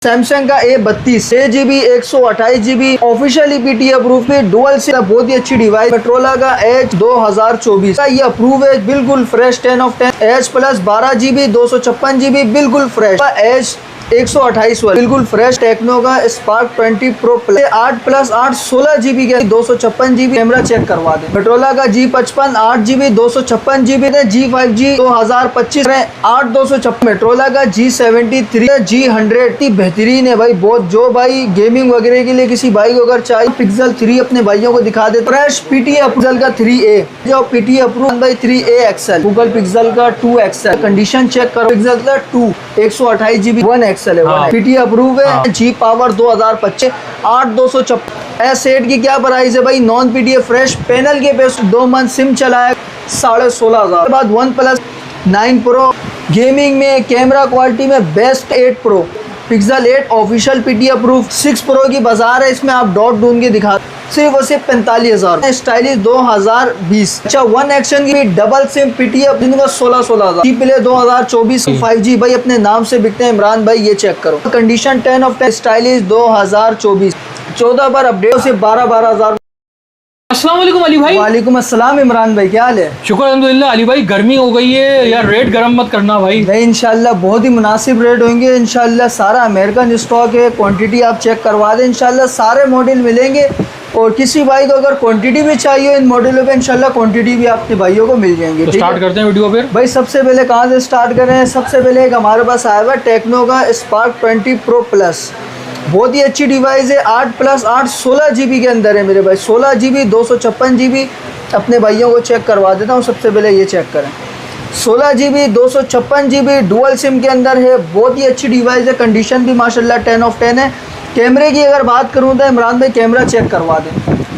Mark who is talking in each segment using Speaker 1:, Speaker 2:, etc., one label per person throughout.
Speaker 1: Samsung का A32 6GB 128GB officially PT approve है, dual SIM, बहुत ही अच्छी डिवाइस। मोटरोला का एज 2024 का ये अप्रूव है, बिल्कुल fresh 10 of 10। As plus 12GB 256GB बिल्कुल फ्रेश। एज 128 वाला बिल्कुल फ्रेश। टेक्नो का स्पार्क 20 प्रो प्लस 8+8 16GB के 256GB कैमरा चेक करवा दे। मोटरोला का G55 8GB 256GB G5G 2025 8 256। Motorola का G73 G100 बेहतरीन है भाई बहुत। जो भाई गेमिंग वगैरह के लिए किसी भाई को अगर चाहिए, पिक्सल 3 अपने भाइयों को दिखा दे। फ्रेश पीटी अप्रूवल का 3A जो पीटी अप्रूवल भाई 3A XL। गूगल पिक्सल का 2 XL कंडीशन चेक करो। पिक्सल का 2 128GB 1 XL है। पीटी अप्रूव है। जी पावर 2025 8 256। S8 की क्या प्राइस है भाई? नॉन पीटीए फ्रेश पैनल के पे 2 मंथ सिम चलाया 16,500। के बाद OnePlus 9 Pro गेमिंग में कैमरा क्वालिटी में best 8 Pro pixel 8 official PT approve. 6 Pro की बाजार है, इसमें आप डॉट ढूंढ के दिखा सिर्फ और सिर्फ 45,000। स्टाइलिश 2020। अच्छा 1 एक्शन की डबल सिम पीटी अप्रूव 16,000। जी प्ले 2024 5G भाई अपने नाम से बिकते हैं इमरान भाई, ये चेक करो। Condition 10 of 10। स्टाइलिश 2024 14 पर अपडेट से 12,000।
Speaker 2: अस्सलाम वालेकुम अली भाई।
Speaker 1: वालेकुम अस्सलाम इमरान भाई, क्या हाल है?
Speaker 2: शुक्र अल्हम्दुलिल्लाह। अली भाई गर्मी हो गई है यार, रेट गरम मत करना भाई।
Speaker 1: नहीं इंशाल्लाह बहुत ही मुनासिब रेट होंगे इंशाल्लाह। सारा अमेरिकन स्टॉक है, क्वांटिटी आप चेक करवा दें इंशाल्लाह सारे मॉडल मिलेंगे। और किसी भाई को अगर क्वांटिटी भी चाहिए इन मॉडलों पे इंशाल्लाह क्वांटिटी भी आपके भाइयों को मिल जाएंगे।
Speaker 2: तो स्टार्ट करते हैं वीडियो फिर
Speaker 1: भाई। सबसे पहले कहाँ से स्टार्ट करें? सबसे पहले एक हमारे पास आया हुआ टेक्नो का स्पार्क 20 प्रो प्लस, बहुत ही अच्छी डिवाइस है। 8+8 16GB के अंदर है मेरे भाई। 16GB 256GB अपने भाइयों को चेक करवा देता हूँ। सबसे पहले ये चेक करें, 16GB 256GB डुअल सिम के अंदर है, बहुत ही अच्छी डिवाइस है। कंडीशन भी माशाल्लाह 10 ऑफ 10 है। कैमरे की अगर बात करूँ तो इमरान भाई कैमरा चेक करवा दें,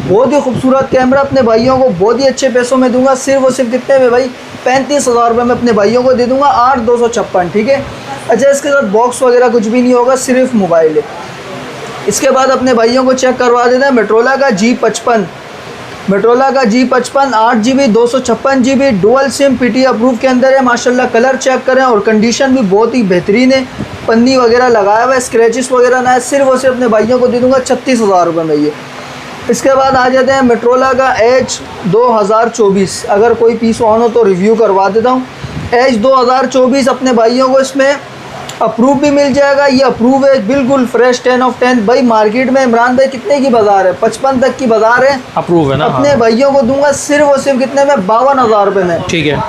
Speaker 1: बहुत ही खूबसूरत कैमरा अपने भाइयों को बहुत ही अच्छे पैसों में दूंगा। सिर्फ और सिर्फ कितने में भाई? 35,000 रुपये में अपने भाइयों को दे दूंगा। 8,256 ठीक है। अच्छा इसके साथ बॉक्स वगैरह कुछ भी नहीं होगा, सिर्फ मोबाइल है। इसके बाद अपने भाइयों को चेक करवा देते हैं मोटरोला का G55। मोटरोला का G55 8GB 256GB dual SIM PT approve के अंदर है माशाल्लाह। कलर चेक करें और कंडीशन भी बहुत ही बेहतरीन है। पन्नी वगैरह लगाया हुआ है, स्क्रैचेस वगैरह ना है। सिर्फ और सिर्फ अपने भाइयों को दे दूंगा 36,000 रुपये में ये। इसके बाद आ जाते हैं मोटरोला का एज 2024। अगर कोई पीस ऑन हो तो रिव्यू करवा देता हूँ। एज 2024 अपने भाइयों को इसमें अप्रूव भी मिल जाएगा। ये अप्रूव है बिल्कुल फ्रेश 10 ऑफ 10 भाई। मार्केट में इमरान भाई कितने की बाजार है? 55 तक की बाजार है।
Speaker 2: अप्रूव है ना?
Speaker 1: अपने भाइयों को दूंगा सिर्फ और सिर्फ कितने में? 52,000 रुपये में।
Speaker 2: ठीक है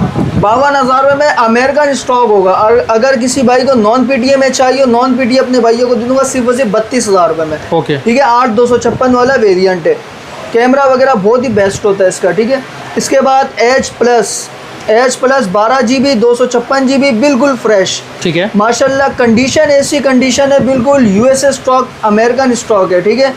Speaker 1: 52,000 रुपये में अमेरिकन स्टॉक होगा। और अगर किसी भाई को नॉन पीटीए में चाहिए, नॉन पीटीए अपने भाइयों को दे दूंगा सिर्फ और सिर्फ 32,000 रुपये में।
Speaker 2: ओके
Speaker 1: ठीक है। 8,256 वाला वेरियंट है। कैमरा वगैरह बहुत ही बेस्ट होता है इसका। ठीक है। इसके बाद एच प्लस 12GB 256GB बिल्कुल फ्रेश।
Speaker 2: ठीक है
Speaker 1: माशाल्लाह कंडीशन ऐसी कंडीशन है बिल्कुल USA स्टॉक, अमेरिकन स्टॉक है। ठीक है।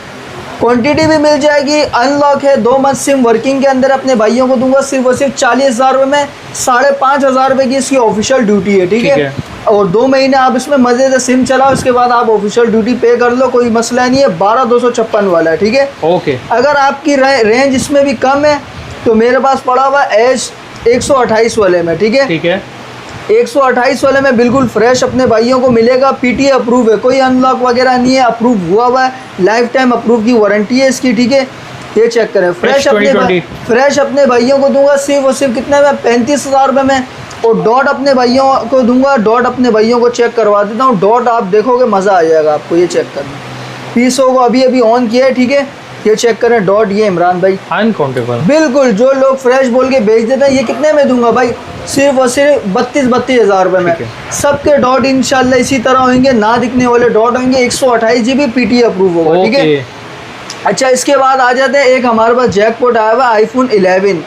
Speaker 1: क्वांटिटी भी मिल जाएगी, अनलॉक है। 2 मंथ सिम वर्किंग के अंदर अपने भाइयों को दूंगा सिर्फ और सिर्फ 40,000 रुपये में। 5,500 रुपये की इसकी ऑफिशियल ड्यूटी है। ठीक है। और 2 महीने आप इसमें मज़े से सिम चलाओ, उसके बाद आप ऑफिशियल ड्यूटी पे कर लो, कोई मसला नहीं है। 12,256 वाला है। ठीक है।
Speaker 2: ओके।
Speaker 1: अगर आपकी रेंज इसमें भी कम है तो मेरे पास पड़ा हुआ एज 128 वाले में। ठीक है।
Speaker 2: ठीक है
Speaker 1: 128 वाले में बिल्कुल फ्रेश अपने भाइयों को मिलेगा। पीटी अप्रूव है, कोई अनलॉक वगैरह नहीं है, अप्रूव हुआ है। लाइफ टाइम अप्रूव की वारंटी है इसकी। ठीक है। ये चेक करें फ्रेश अपने भाइयों को दूंगा सिर्फ और सिर्फ कितने में? 35,000 रुपये में। और डॉट अपने भाइयों को दूंगा। डॉट अपने भाइयों को चेक करवा देता हूँ। डॉट आप देखोगे मज़ा आ जाएगा आपको। ये चेक करना, पीसों को अभी ऑन किया है। ठीक है। ये चेक करें डॉट, ये इमरान भाई
Speaker 2: अनकाउंटेबल बिल्कुल।
Speaker 1: जो लोग फ्रेश बोल के बेच देते हैं, ये कितने में दूंगा भाई? सिर्फ और सिर्फ 32,000 रुपये में। सबके डॉट इंशाल्लाह इसी तरह होंगे, ना दिखने वाले डॉट होंगे। 128GB पीटी अप्रूव होगा। ठीक है। अच्छा इसके बाद आ जाते हैं, एक हमारे पास जैकपॉट आया हुआ iPhone 11।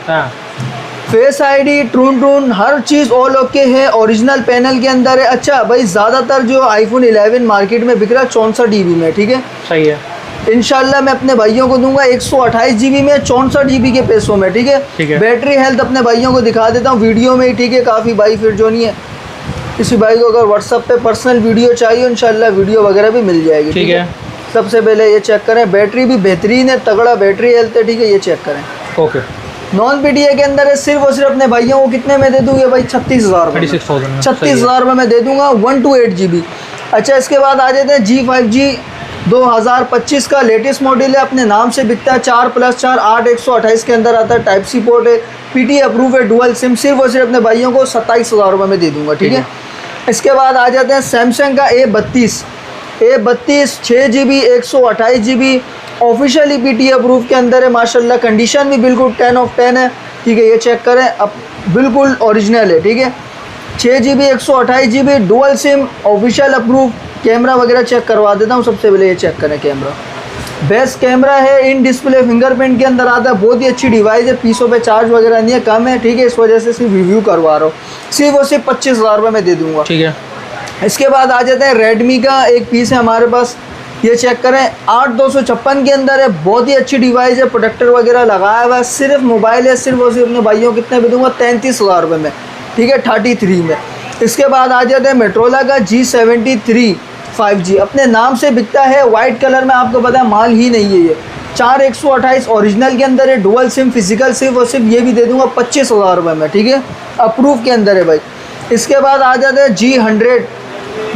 Speaker 1: फेस ID ट्रून हर चीज़ ऑल ओके है, ओरिजिनल पैनल के अंदर है। अच्छा भाई ज़्यादातर जो iPhone 11 मार्केट में बिक रहा है 64GB में। ठीक है।
Speaker 2: सही है।
Speaker 1: इंशाल्लाह मैं अपने भाइयों को दूंगा 128GB में 64GB के पैसों में। ठीक है। बैटरी हेल्थ अपने भाइयों को दिखा देता हूँ वीडियो में। ठीक है। काफ़ी भाई फिर जो नहीं है, किसी भाई को अगर व्हाट्सअप पे पर्सनल वीडियो चाहिए इंशाल्लाह वीडियो वगैरह भी मिल जाएगी। ठीक है। सबसे पहले ये चेक करें, बैटरी भी बेहतरीन है, तगड़ा बैटरी हेल्थ है। ठीक है। ये चेक करें।
Speaker 2: ओके।
Speaker 1: नॉन पीटीए के अंदर है। सिर्फ और सिर्फ अपने भाइयों को कितने में दे दूंगे भाई? 36,000 रुपये।
Speaker 2: 36,000
Speaker 1: 36,000 रुपये में दे दूंगा। 128GB अच्छा, इसके बाद आ जाते हैं G5G 2025 का लेटेस्ट मॉडल है, अपने नाम से बिकता है। 4+4 8 128 के अंदर आता है, टाइप सी पोर्ट है, PT अप्रूव है, डुअल सिम। सिर्फ और सिर्फ अपने भाइयों को 27,000 रुपये में दे दूंगा, ठीक है। इसके बाद आ जाते हैं सैमसंग का A32 6GB 128GB officially PT approve के अंदर है माशाल्लाह। कंडीशन भी बिल्कुल 10 ऑफ 10 है, ठीक है। ये चेक करें, अब बिल्कुल ओरिजिनल है, ठीक है। 6GB 128GB dual SIM official approve. Camera वगैरह चेक करवा देता हूँ। सबसे पहले ये चेक करें, कैमरा बेस्ट कैमरा है, इन डिस्प्ले फिंगरप्रिंट के अंदर आता है। बहुत ही अच्छी डिवाइस है, पीसों पे चार्ज वगैरह नहीं है, कम है, ठीक है। इस वजह से सिर्फ रिव्यू करवा रहा हूँ। सिर्फ और सिर्फ 25,000 रुपये में दे दूँगा,
Speaker 2: ठीक है।
Speaker 1: इसके बाद आ जाते हैं रेडमी का एक पीस है हमारे पास, ये चेक करें। 8256 के अंदर है, बहुत ही अच्छी डिवाइस है, प्रोटेक्टर वगैरह लगाया हुआ है। सिर्फ मोबाइल है, सिर्फ और सिर्फ अपने भाइयों को कितने में दूंगा? 33,000 रुपये में, ठीक है, 33 में। इसके बाद आ जाते हैं मेट्रोला का G73 5G, अपने नाम से बिकता है, वाइट कलर में, आपको पता है माल ही नहीं है ये। 4 128 ओरिजिनल के अंदर है, डुअल सिम फिजिकल, सिर्फ और सिर्फ ये भी दे दूंगा 25,000 रुपये में, ठीक है, अप्रूव के अंदर है भाई। इसके बाद आ जाते हैं G100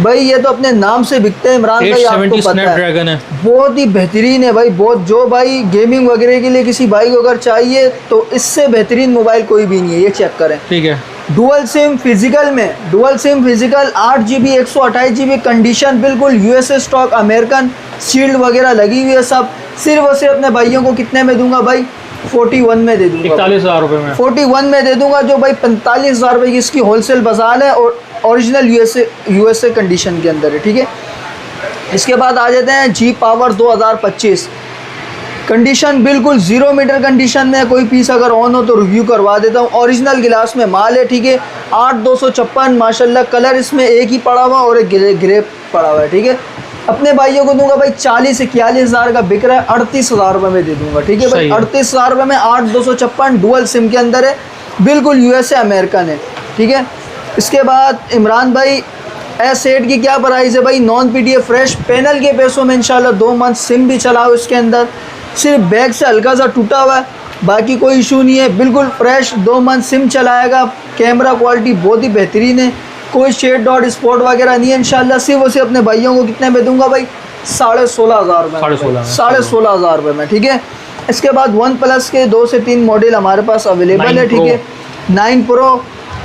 Speaker 1: भाई, ये तो अपने नाम से बिकते हैं इमरान भाई, आपको पता है, बहुत ही बेहतरीन है भाई। बहुत जो भाई गेमिंग वगैरह के लिए किसी भाई को अगर चाहिए तो इससे बेहतरीन मोबाइल कोई भी नहीं है। ये चेक करें,
Speaker 2: ठीक है।
Speaker 1: डुअल सिम फिजिकल में, dual SIM physical 8GB 128GB condition बिल्कुल USA स्टॉक, अमेरिकन शील्ड वगैरह लगी हुई है सब। सिर्फ और सिर्फ अपने भाइयों को कितने में दूंगा भाई? 41 में दे दूंगा,
Speaker 2: 41,000 रुपये में,
Speaker 1: 41 में दे दूंगा। जो भाई 45,000 रुपये की इसकी होलसेल बाजार है और ओरिजिनल USA कंडीशन के अंदर है, ठीक है। इसके बाद आ जाते हैं G Power 2025, कंडीशन बिल्कुल 0 मीटर कंडीशन में। कोई पीस अगर ऑन हो तो रिव्यू करवा देता हूँ। ओरिजिनल गिलास में माल है, ठीक है। 8256 माशाल्लाह, कलर इसमें एक ही पड़ा हुआ और एक ग्रे पड़ा हुआ है, ठीक है। अपने भाइयों को दूंगा भाई 40-41 हज़ार का बिक रहा है, 38,000 रुपये में दे दूंगा, ठीक है भाई। 38,000 रुपये में 8256 डुअल सिम के अंदर है, बिल्कुल USA अमेरिकन है, ठीक है। इसके बाद इमरान भाई S8 की क्या प्राइस है भाई? नॉन PDF फ्रेश पैनल के पैसों में इंशाल्लाह 2 मंथ सिम भी चलाओ इसके अंदर। सिर्फ बैग से हल्का सा टूटा हुआ है, बाकी कोई इशू नहीं है, बिल्कुल फ्रेश 2 मंथ सिम चलाएगा। कैमरा क्वालिटी बहुत ही बेहतरीन है, कोई शेड डॉट स्पॉट वगैरह नहीं है इंशाल्लाह। सिर्फ उसे अपने भाइयों को कितने में दूंगा भाई? 16,500 रुपये में, 16,500 रुपये में, ठीक है। इसके बाद OnePlus के 2 से 3 मॉडल हमारे पास अवेलेबल है, ठीक है। 9 Pro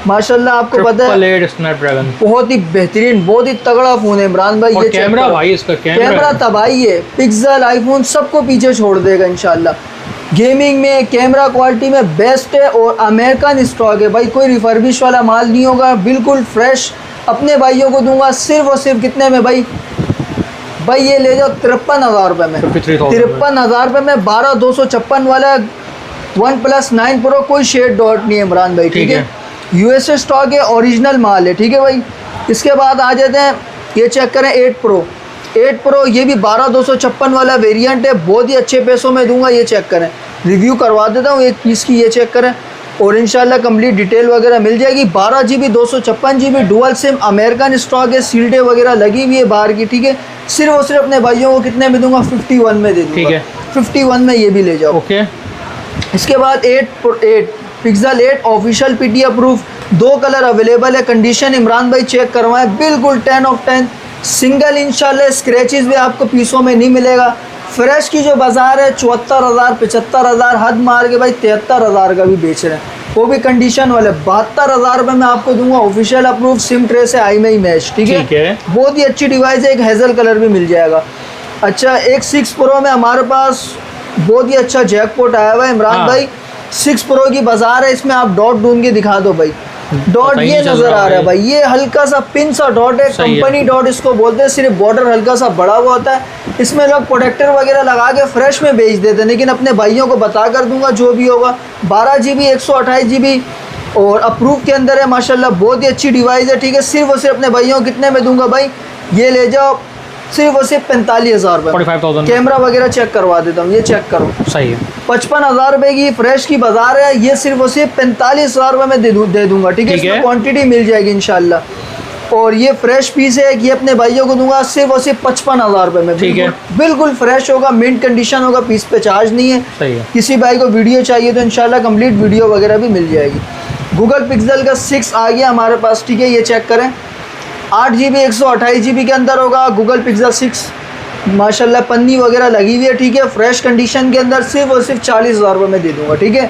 Speaker 1: माशाल्लाह, आपको पता है
Speaker 2: स्नैपड्रैगन
Speaker 1: बहुत ही बेहतरीन, बहुत ही तगड़ा फ़ोन है इमरान भाई। ये
Speaker 2: कैमरा भाई, इसका
Speaker 1: कैमरा तबाही है, पिक्सल आईफोन सबको पीछे छोड़ देगा इंशाल्लाह। गेमिंग में कैमरा क्वालिटी में बेस्ट है और अमेरिकन स्टॉक है भाई, कोई रिफर्बिश वाला माल नहीं होगा, बिल्कुल फ्रेश। अपने भाइयों को दूंगा सिर्फ और सिर्फ कितने में भाई? भाई ये ले जाओ 53,000 रुपये में, 53,000 रुपये में 12,256 वाला OnePlus 9 Pro, कोई शेड डॉट नहीं है इमरान भाई, ठीक है। USA स्टॉक है, ओरिजिनल माल है, ठीक है भाई। इसके बाद आ जाते हैं, ये चेक करें 8 Pro, ये भी 12,256 वाला वेरिएंट है, बहुत ही अच्छे पैसों में दूंगा। ये चेक करें, रिव्यू करवा देता हूँ एक पीस की, ये चेक करें और इंशाल्लाह कंप्लीट डिटेल वगैरह मिल जाएगी। 12GB 256GB dual SIM, American stock है, सील्डें वगैरह लगी हुई है बाहर की, ठीक है। सिर्फ और सिर्फ अपने भाइयों को कितने में दूंगा? 51 में दे दूँगा,
Speaker 2: ठीक है।
Speaker 1: 51 में ये भी ले जाओ,
Speaker 2: ओके।
Speaker 1: इसके बाद 8 pixel 8 official PT approve, 2 colour available है। कंडीशन इमरान भाई चेक करवाएं, बिल्कुल 10 ऑफ 10, सिंगल इंशाल्लाह, स्क्रैचेस भी आपको पीसों में नहीं मिलेगा। फ्रेश की जो बाज़ार है 74,000 75,000 हद मार के भाई 73,000 का भी बेच रहे हैं, वो भी कंडीशन वाले। 72,000 रुपये में आपको दूंगा, ऑफिशियल अप्रूव, सिम ट्रे से आई में ही मैच, ठीक है। बहुत ही अच्छी डिवाइस है, एक हेजल कलर भी मिल जाएगा। अच्छा, एक 6 Pro में हमारे पास बहुत ही अच्छा जैकपॉट आया हुआ है इमरान भाई। 6 Pro की बाजार है, इसमें आप डॉट ढूंढ के दिखा दो भाई। डॉट ये नजर आ रहा है भाई, ये हल्का सा पिन सा डॉट है, कंपनी डॉट इसको बोलते हैं। सिर्फ बॉर्डर हल्का सा बड़ा हुआ होता है, इसमें लोग प्रोटेक्टर वगैरह लगा के फ्रेश में बेच देते हैं, लेकिन अपने भाइयों को बता कर दूंगा जो भी होगा। 12GB 128GB और अप्रूव के अंदर है माशाल्लाह, बहुत ही अच्छी डिवाइस है, ठीक है। सिर्फ और सिर्फ अपने भाइयों को कितने में दूंगा भाई? ये ले जाओ सिर्फ और सिर्फ 45,000 रुपये। कैमरा वगैरह चेक करवा देता हूँ, ये चेक करो,
Speaker 2: सही है।
Speaker 1: 55,000 रुपये की फ्रेश की बाजार है, ये सिर्फ और सिर्फ 45,000 रुपये में दे दूंगा, ठीक है। इसमें क्वांटिटी मिल जाएगी इंशाल्लाह। और ये फ्रेश पीस है, ये अपने भाइयों को दूंगा सिर्फ और सिर्फ 55,000 रुपये में, ठीक है। बिल्कुल फ्रेश होगा, मिंट कंडीशन होगा, पीस पे चार्ज नहीं है,
Speaker 2: सही है।
Speaker 1: किसी भाई को वीडियो चाहिए तो इंशाल्लाह कंप्लीट वीडियो वगैरह भी मिल जाएगी। गूगल पिक्सल का 6 आ गया हमारे पास, ठीक है। ये चेक करें, 8GB 128GB के अंदर होगा। गूगल पिक्सल 6 माशाल्लाह पन्नी वगैरह लगी हुई है, ठीक है, फ्रेश कंडीशन के अंदर सिर्फ और सिर्फ 40,000 रुपये में दे दूंगा, ठीक है।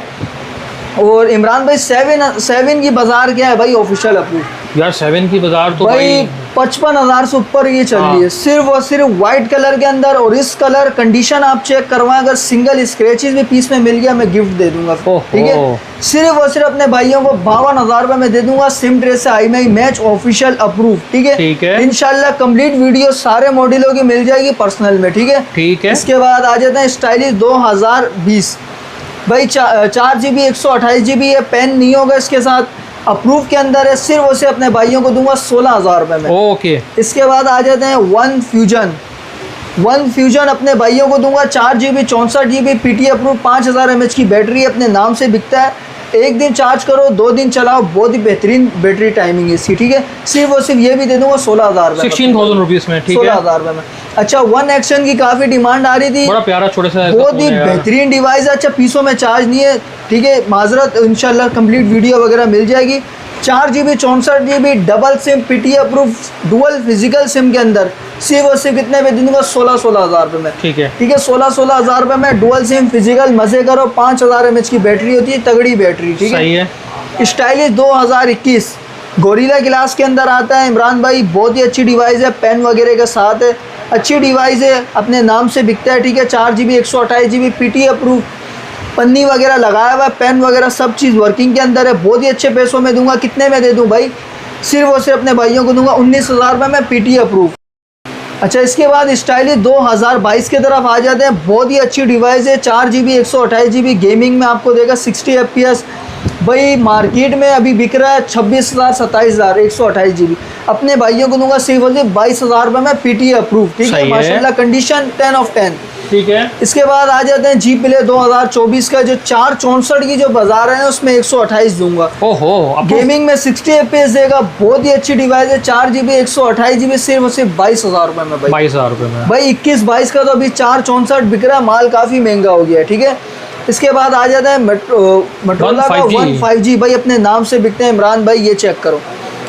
Speaker 1: और इमरान भाई 7 की बाजार क्या है भाई, ऑफिशियल अप्रूव
Speaker 2: यार 7 की बाजार तो
Speaker 1: भाई 55,000 से ऊपर ये चल रही है, सिर्फ और सिर्फ व्हाइट कलर के अंदर। और इस कलर कंडीशन आप चेक करवाएं, अगर सिंगल स्क्रैचेस भी पीस में मिल गया मैं गिफ्ट दे दूंगा, ठीक है। सिर्फ और सिर्फ अपने भाइयों को 52,000 रुपये में दे दूंगा। सिम ड्रेस से IMEI मैच ऑफिशियल अप्रूव, ठीक है। इंशाल्लाह कंप्लीट वीडियो सारे मॉडलों की मिल जाएगी पर्सनल में, ठीक है। इसके बाद आ जाते हैं स्टाइलिश 2020 भाई 4GB 128GB है, पेन नहीं होगा इसके साथ, अप्रूव के अंदर है, सिर्फ उसे अपने भाइयों को दूंगा 16,000 रुपये में,
Speaker 2: ओके।
Speaker 1: इसके बाद आ जाते हैं वन फ्यूजन अपने भाइयों को दूंगा 4GB 64GB PT approve, 5000 mAh की बैटरी अपने नाम से बिकता है। एक दिन चार्ज करो 2 दिन चलाओ, बहुत ही बेहतरीन बैटरी टाइमिंग है इसकी, ठीक है। सिर्फ और सिर्फ ये भी दे दूंगा 16,000 रुपये,
Speaker 2: 16,000 रुपीज में, ठीक है,
Speaker 1: 16,000 रुपये में। अच्छा, वन एक्शन की काफी डिमांड आ रही थी,
Speaker 2: बड़ा प्यारा छोटे सा
Speaker 1: बहुत ही बेहतरीन डिवाइस है। अच्छा, पीसों में चार्ज नहीं है, ठीक है, माजरत, इंशाल्लाह कंप्लीट वीडियो वगैरह मिल जाएगी। 4GB 64GB double SIM PT approve dual physical SIM के अंदर सिर्फ और सिर्फ कितने में दूंगा, 16,000 रुपये में, ठीक है, 16,000 रुपये में डुअल सिम फिजिकल, मजे करो। 5000 mAh की बैटरी होती है, तगड़ी बैटरी, ठीक है। स्टाइलिश 2021 गोरिल्ला ग्लास के अंदर आता है इमरान भाई, बहुत ही अच्छी डिवाइस है, पेन वगैरह के साथ है, अच्छी डिवाइस है, अपने नाम से बिकता है, ठीक है। 4GB 128GB PT अप्रूव, पन्नी वगैरह लगाया हुआ है, पेन वगैरह सब चीज़ वर्किंग के अंदर है, बहुत ही अच्छे पैसों में दूंगा। कितने में दे दूं भाई, सिर्फ और सिर्फ अपने भाइयों को दूंगा 19,000 रुपये में PT अप्रूव। अच्छा, इसके बाद स्टाइलिश 2022 की तरफ आ जाते हैं, बहुत ही अच्छी डिवाइस है, 4GB 128GB गेमिंग में आपको देगा 60 FPS भाई, मार्केट में अभी बिक रहा है 26,000 27,000 128GB, अपने भाइयों को दूंगा सिर्फ और सिर्फ 22,000 रुपये में PT अप्रूव, ठीक है, माशाल्लाह कंडीशन 10 of 10, ठीक है। इसके बाद आ जाते हैं G Play 2024 का, जो 464 की जो बाजार है उसमें 128 दूंगा।
Speaker 2: ओहो,
Speaker 1: गेमिंग में 60 FPS देगा, बहुत ही अच्छी डिवाइस है, 4GB 128GB सिर्फ और सिर्फ 22,000 रुपये में भाई, 22,000 रुपये में भाई। 21-22 का तो अभी 464 बिक रहा है, माल काफ़ी महंगा हो गया है, ठीक है। इसके बाद आ जाता है मोटोरोला का 15G भाई, अपने नाम से बिकते हैं इमरान भाई, ये चेक करो,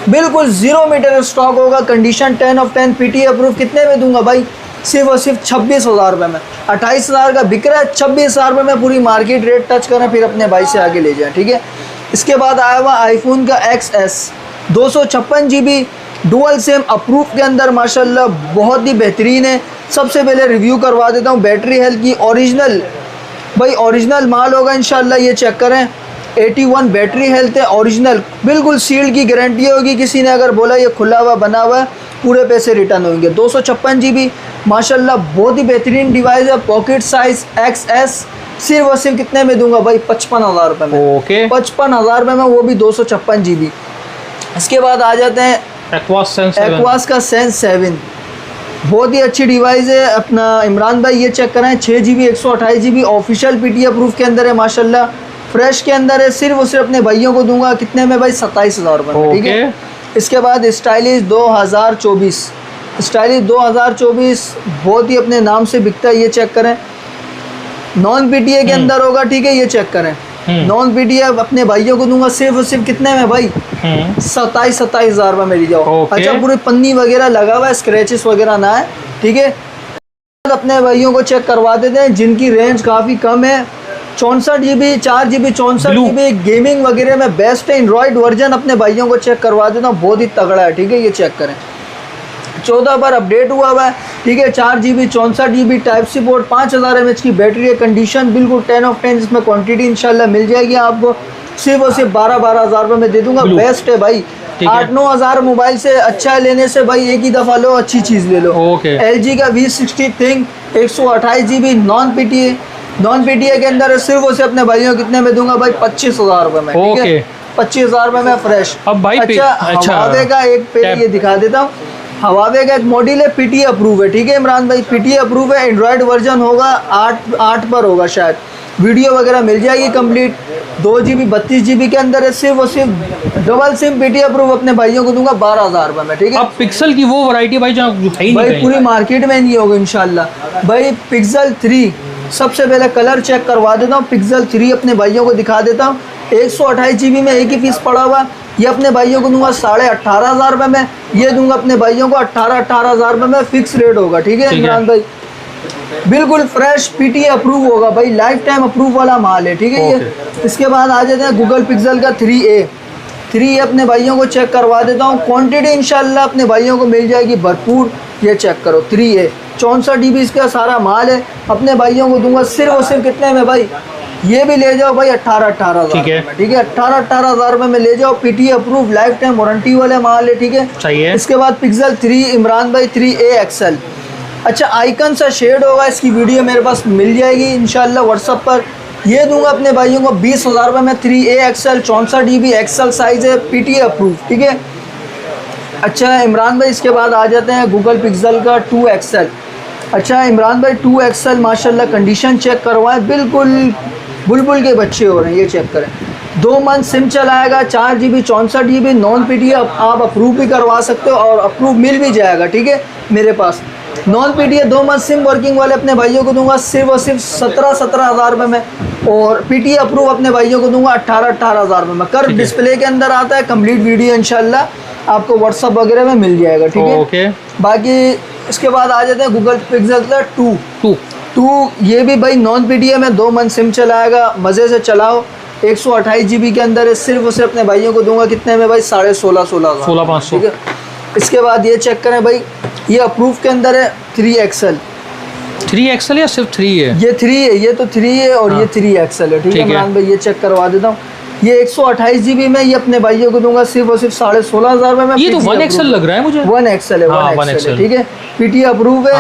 Speaker 1: बिल्कुल 0 मीटर स्टॉक होगा, कंडीशन 10 of 10 PT अप्रूव। कितने में दूंगा भाई, सिर्फ और सिर्फ 26,000 रुपये में। 28,000 का बिक रहा है, 26,000 रुपये में पूरी मार्केट रेट टच करें, फिर अपने भाई से आगे ले जाएं, ठीक है। इसके बाद आया हुआ आईफोन का XS 256GB dual SIM approve के अंदर, माशाल्लाह बहुत ही बेहतरीन है। सबसे पहले रिव्यू करवा देता हूँ, बैटरी हेल्थ की ओरिजिनल भाई, ओरिजिनल माल होगा इंशाल्लाह, ये चेक करें, 81 बैटरी हेल्थ है, ओरिजिनल बिल्कुल सील्ड की गारंटी होगी। किसी ने अगर बोला ये खुला हुआ बना हुआ है, पूरे पैसे रिटर्न होंगे। 256GB माशाल्लाह बहुत ही बेहतरीन डिवाइस है, पॉकेट साइज XS, सिर्फ और सिर्फ कितने में दूंगा भाई, 55,000 रुपये में, ओके, 55,000 रुपये में, वो भी 256GB। इसके बाद आ जाते हैं एक्वास का सेंस 7, बहुत ही अच्छी डिवाइस है अपना इमरान भाई, ये चेक करें, 6GB 128GB official PT approve के अंदर है, माशाल्लाह फ्रेश के अंदर है, सिर्फ और सिर्फ अपने भाइयों को दूंगा कितने में भाई, 27,000 रुपये में, ठीक है। इसके बाद स्टाइलिश 2024 बहुत ही अपने नाम से बिकता है, ये चेक करें, नॉन PTA के अंदर होगा, ठीक है, ये चेक करें, नॉन PTA अपने भाइयों को दूंगा सिर्फ और सिर्फ कितने में भाई, 27,000 रुपये में ले जाओ। अच्छा, पूरी पन्नी वगैरह लगा हुआ है, स्क्रैचेस वगैरह ना है, ठीक है। अपने भाइयों को चेक करवा देते हैं जिनकी रेंज काफ़ी कम है, 64GB 4GB 64GB गेमिंग वगैरह में बेस्ट है, एंड्रॉयड वर्जन अपने भाइयों को चेक करवा देता हूँ, बहुत ही तगड़ा है, ठीक है, ये चेक करें, 14 बार अपडेट हुआ है, ठीक है। 4GB 64GB type C port, 5000 mAh की बैटरी है, कंडीशन बिल्कुल 10 of 10, इसमें क्वांटिटी इंशाल्लाह मिल जाएगी आपको, सिर्फ और सिर्फ 12,000 रुपये में दे दूंगा, बेस्ट है भाई। 8-9 हज़ार मोबाइल से अच्छा लेने से भाई एक ही दफ़ा लो, अच्छी चीज़ ले लो। LG का V60 think 128GB non PTA के अंदर है, सिर्फ उसे अपने भाइयों कितने में दूंगा भाई, 25,000 रुपये में, ठीक है, 25,000 रुपये में फ्रेश। अब भाई अच्छा हवावे का एक पे ये दिखा देता हूँ, हवावे का एक मॉडल है, PT अप्रूव है, ठीक है इमरान भाई, PT अप्रूव है, एंड्रॉयड वर्जन होगा, 8 पर होगा शायद, वीडियो वगैरह मिल जाएगी कंप्लीट, 2GB 32GB के अंदर है, सिर्फ और सिर्फ डबल सिम PT अप्रूव अपने भाइयों को दूंगा 12,000 रुपये में, ठीक है। अब पिक्सल की वो वैरायटी भाई जो है ही नहीं, पूरी मार्केट में नहीं होगी इंशाल्लाह भाई। पिक्सल 3 सबसे पहले कलर चेक करवा देता हूँ, पिक्सल 3 अपने भाइयों को दिखा देता हूँ, 128GB में एक ही पीस पड़ा हुआ, ये अपने भाइयों को दूंगा 18,500 रुपये में, ये दूंगा अपने भाइयों को 18,000 रुपये में, फिक्स रेट होगा। ठीक है इमरान भाई, बिल्कुल फ्रेश पीटी अप्रूव होगा भाई, लाइफ टाइम अप्रूव वाला माल है। ठीक है ये। इसके बाद आ जाते हैं गूगल पिक्सल का 3A अपने भाइयों को चेक करवा देता हूँ। क्वांटिटी इंशाल्लाह अपने भाइयों को मिल जाएगी भरपूर। ये चेक करो 3A 64 GB इसका सारा माल है। अपने भाइयों को दूंगा सिर्फ और सिर्फ कितने में भाई, ये भी ले जाओ भाई 18,000
Speaker 2: ठीक है।
Speaker 1: ठीक है 18,000 रुपये में ले जाओ, PT approve life time warranty वाले माल है। ठीक है
Speaker 2: सही है।
Speaker 1: इसके बाद पिक्सल 3 इमरान भाई 3A XL, अच्छा आइकन सा शेड होगा, इसकी वीडियो मेरे पास मिल जाएगी इंशाल्लाह व्हाट्सअप पर। ये दूंगा अपने भाइयों को 20,000 रुपये में 3A XL 64 GB XL size है, पीटी अप्रूव। ठीक है अच्छा इमरान भाई इसके बाद आ जाते हैं गूगल पिक्सल का 2 XL। अच्छा इमरान भाई 2 XL माशाल्लाह कंडीशन चेक करवाएं, बिल्कुल बुलबुल के बच्चे हो रहे हैं। ये चेक करें 2 मंथ सिम चलाएगा, 4 GB 64 GB नॉन पीटी आप अप्रूव भी करवा सकते हो और अप्रूव मिल भी जाएगा। ठीक है मेरे पास non PT 2 month sim working वाले अपने भाइयों को दूंगा सिर्फ और सिर्फ 17,000 रुपये में, और पीटी अप्रूव अपने भाइयों को दूंगा 18,000 रुपये में। कर डिस्प्ले के अंदर आता है, कंप्लीट वीडियो इंशाल्लाह आपको व्हाट्सअप वगैरह में मिल जाएगा। ठीक है
Speaker 2: ओके।
Speaker 1: बाकी इसके बाद आ जाते हैं गूगल पिक्सल का 2 ये भी भाई नॉन पीटीए में 2 मंथ सिम चलाएगा, मज़े से चलाओ। 128 GB के अंदर है, सिर्फ और सिर्फ अपने भाइयों को दूंगा कितने में भाई 16,500। ठीक है इसके बाद ये चेक करें भाई, ये अप्रूव के अंदर है 3 XL
Speaker 2: या सिर्फ 3 है?
Speaker 1: ये 3 है, ये तो 3 है और ये 3 XL है। ठीक है इमरान भाई ये चेक करवा देता हूँ। ये 128 GB में, ये अपने भाइयों को दूंगा सिर्फ और सिर्फ 16,500 रुपये में।
Speaker 2: ये तो 1 XL लग रहा है मुझे।
Speaker 1: 1 XL है, 1 XL है। ठीक है पीटी अप्रूव है,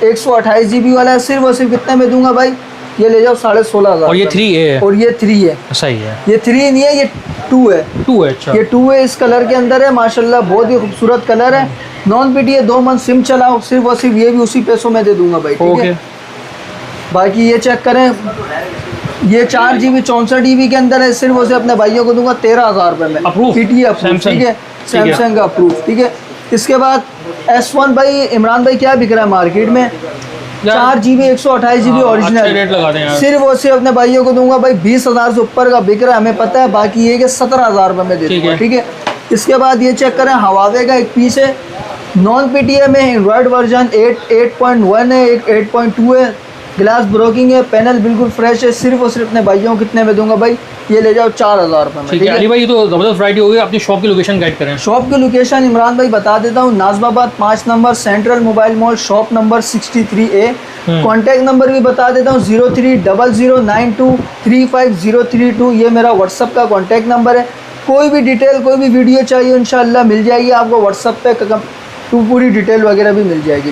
Speaker 1: 128 GB वाला है, सिर्फ और सिर्फ कितने में दूंगा भाई, ये ले जाओ 16,500।
Speaker 2: और ये 3A है
Speaker 1: और ये 3 है।
Speaker 2: सही है।
Speaker 1: ये 3 नहीं है, ये 2 है।
Speaker 2: 2 है अच्छा।
Speaker 1: ये 2 है, इस कलर के अंदर है माशाल्लाह, बहुत ही खूबसूरत कलर है। नॉन पीटी 2 मंथ सिम चलाओ, सिर्फ और सिर्फ ये भी उसी पैसों में दे दूंगा भाई। ठीक है बाकी ये चेक करें, ये 4 GB 64 GB के अंदर है, सिर्फ उसे अपने भाइयों को दूंगा 13,000 रुपये में,
Speaker 2: अप्रूव
Speaker 1: पीटी अप्रूव। ठीक है सैमसंग का अप्रूव। ठीक है इसके बाद S1 भाई इमरान भाई क्या बिक रहा है मार्केट में, 4 GB 128 GB ओरिजिनल
Speaker 2: रेट लगा दें यार।
Speaker 1: सिर्फ और सिर्फ अपने भाइयों को दूंगा भाई 20,000 से ऊपर का बिक रहा है, हमें पता है। बाकी ये कि 17,000 रुपये में दे दूंगा। ठीक है इसके बाद ये चेक करें, हवावे का एक पीस है, नॉन पीटीए में एंड्रॉयड वर्जन 8.1 है, 8.2 है, ग्लास ब्रोकिंग है, पैनल बिल्कुल फ्रेश है। सिर्फ और सिर्फ अपने भाइयों को कितने में दूंगा भाई, ये ले जाओ 4,000 रुपये में।
Speaker 2: ठीक है अली भाई, ये तो ज़बरदस्त वैरायटी हो गई। अपनी शॉप की लोकेशन गाइड करें।
Speaker 1: शॉप की लोकेशन इमरान भाई बता देता हूँ, Najmabad 5 number central mobile mall, shop number 63A। Contact number भी बता देता हूँ 030092350332, ये मेरा व्हाट्सअप का कॉन्टैक्ट नंबर है। कोई भी डिटेल कोई भी वीडियो चाहिए इंशाल्लाह मिल जाएगी आपको व्हाट्सअप पे, पूरी डिटेल वगैरह भी मिल जाएगी।